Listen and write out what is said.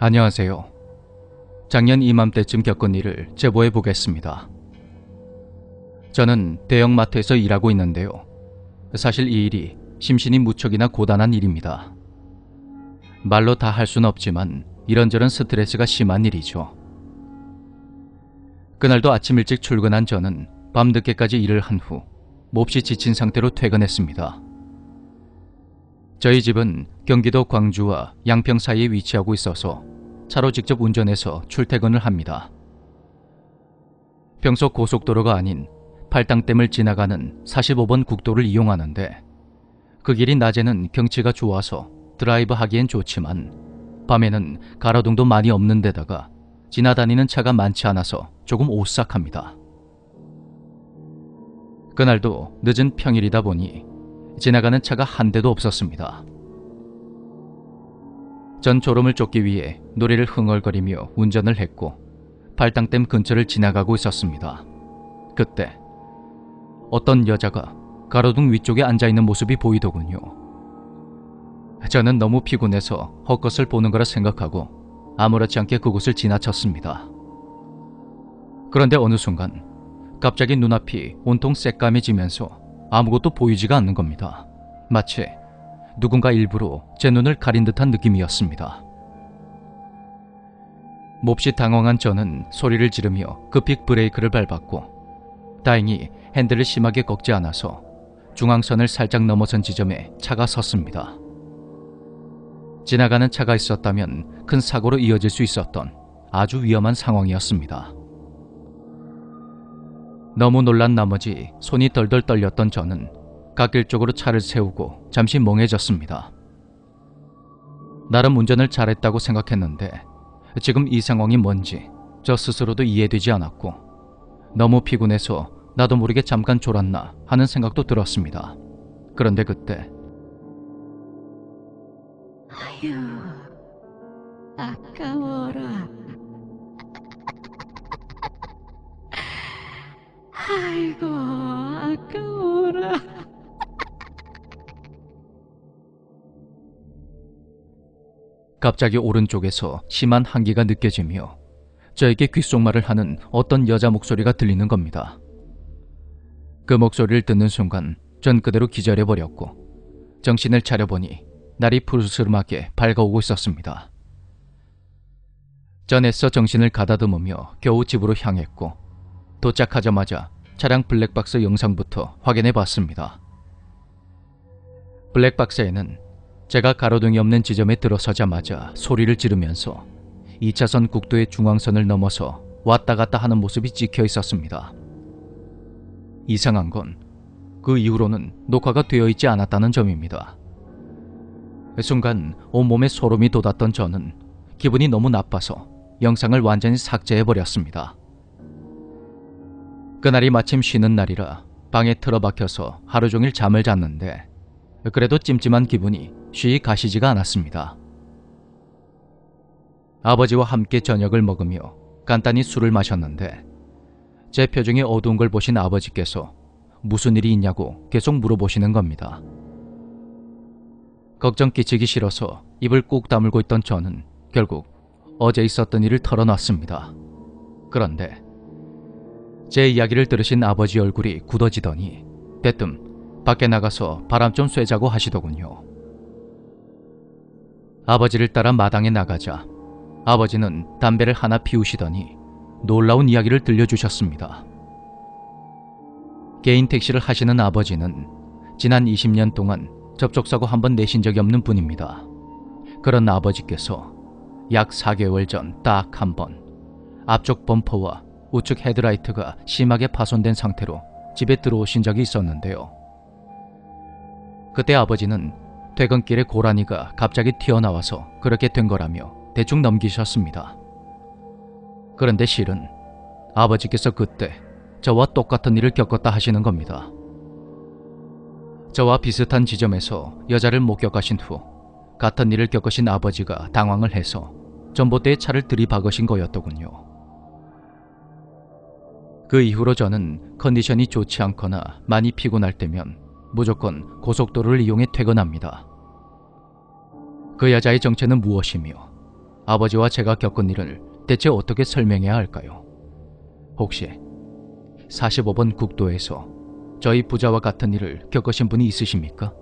안녕하세요. 작년 이맘때쯤 겪은 일을 제보해 보겠습니다. 저는 대형마트에서 일하고 있는데요. 사실 이 일이 심신이 무척이나 고단한 일입니다. 말로 다 할 수는 없지만 이런저런 스트레스가 심한 일이죠. 그날도 아침 일찍 출근한 저는 밤늦게까지 일을 한 후 몹시 지친 상태로 퇴근했습니다. 저희 집은 경기도 광주와 양평 사이에 위치하고 있어서 차로 직접 운전해서 출퇴근을 합니다. 평소 고속도로가 아닌 팔당댐을 지나가는 45번 국도를 이용하는데 그 길이 낮에는 경치가 좋아서 드라이브 하기엔 좋지만 밤에는 가로등도 많이 없는 데다가 지나다니는 차가 많지 않아서 조금 오싹합니다. 그날도 늦은 평일이다 보니 지나가는 차가 한 대도 없었습니다. 전 졸음을 쫓기 위해 노래를 흥얼거리며 운전을 했고 팔당댐 근처를 지나가고 있었습니다. 그때 어떤 여자가 가로등 위쪽에 앉아있는 모습이 보이더군요. 저는 너무 피곤해서 헛것을 보는 거라 생각하고 아무렇지 않게 그곳을 지나쳤습니다. 그런데 어느 순간 갑자기 눈앞이 온통 새까매지면서 아무것도 보이지가 않는 겁니다. 마치 누군가 일부러 제 눈을 가린 듯한 느낌이었습니다. 몹시 당황한 저는 소리를 지르며 급히 브레이크를 밟았고 다행히 핸들을 심하게 꺾지 않아서 중앙선을 살짝 넘어선 지점에 차가 섰습니다. 지나가는 차가 있었다면 큰 사고로 이어질 수 있었던 아주 위험한 상황이었습니다. 너무 놀란 나머지 손이 덜덜 떨렸던 저는 갓길 쪽으로 차를 세우고 잠시 멍해졌습니다. 나름 운전을 잘했다고 생각했는데 지금 이 상황이 뭔지 저 스스로도 이해되지 않았고 너무 피곤해서 나도 모르게 잠깐 졸았나 하는 생각도 들었습니다. 그런데 그때 아유, 아까워라. 아이고, 아까워라. 갑자기 오른쪽에서 심한 한기가 느껴지며 저에게 귓속말을 하는 어떤 여자 목소리가 들리는 겁니다. 그 목소리를 듣는 순간 전 그대로 기절해버렸고 정신을 차려보니 날이 푸르스름하게 밝아오고 있었습니다. 전 애써 정신을 가다듬으며 겨우 집으로 향했고 도착하자마자 차량 블랙박스 영상부터 확인해 봤습니다. 블랙박스에는 제가 가로등이 없는 지점에 들어서자마자 소리를 지르면서 2차선 국도의 중앙선을 넘어서 왔다 갔다 하는 모습이 찍혀 있었습니다. 이상한 건 그 이후로는 녹화가 되어 있지 않았다는 점입니다. 순간 온몸에 소름이 돋았던 저는 기분이 너무 나빠서 영상을 완전히 삭제해버렸습니다. 그날이 마침 쉬는 날이라 방에 틀어박혀서 하루 종일 잠을 잤는데 그래도 찜찜한 기분이 쉬이 가시지가 않았습니다. 아버지와 함께 저녁을 먹으며 간단히 술을 마셨는데 제 표정이 어두운 걸 보신 아버지께서 무슨 일이 있냐고 계속 물어보시는 겁니다. 걱정 끼치기 싫어서 입을 꾹 다물고 있던 저는 결국 어제 있었던 일을 털어놨습니다. 그런데 제 이야기를 들으신 아버지 얼굴이 굳어지더니 대뜸 밖에 나가서 바람 좀 쐬자고 하시더군요. 아버지를 따라 마당에 나가자 아버지는 담배를 하나 피우시더니 놀라운 이야기를 들려주셨습니다. 개인 택시를 하시는 아버지는 지난 20년 동안 접촉사고 한 번 내신 적이 없는 분입니다. 그런 아버지께서 약 4개월 전 딱 한 번 앞쪽 범퍼와 우측 헤드라이트가 심하게 파손된 상태로 집에 들어오신 적이 있었는데요. 그때 아버지는 퇴근길에 고라니가 갑자기 튀어나와서 그렇게 된 거라며 대충 넘기셨습니다. 그런데 실은 아버지께서 그때 저와 똑같은 일을 겪었다 하시는 겁니다. 저와 비슷한 지점에서 여자를 목격하신 후 같은 일을 겪으신 아버지가 당황을 해서 전봇대에 차를 들이박으신 거였더군요. 그 이후로 저는 컨디션이 좋지 않거나 많이 피곤할 때면 무조건 고속도로를 이용해 퇴근합니다. 그 여자의 정체는 무엇이며 아버지와 제가 겪은 일을 대체 어떻게 설명해야 할까요? 혹시 45번 국도에서 저희 부자와 같은 일을 겪으신 분이 있으십니까?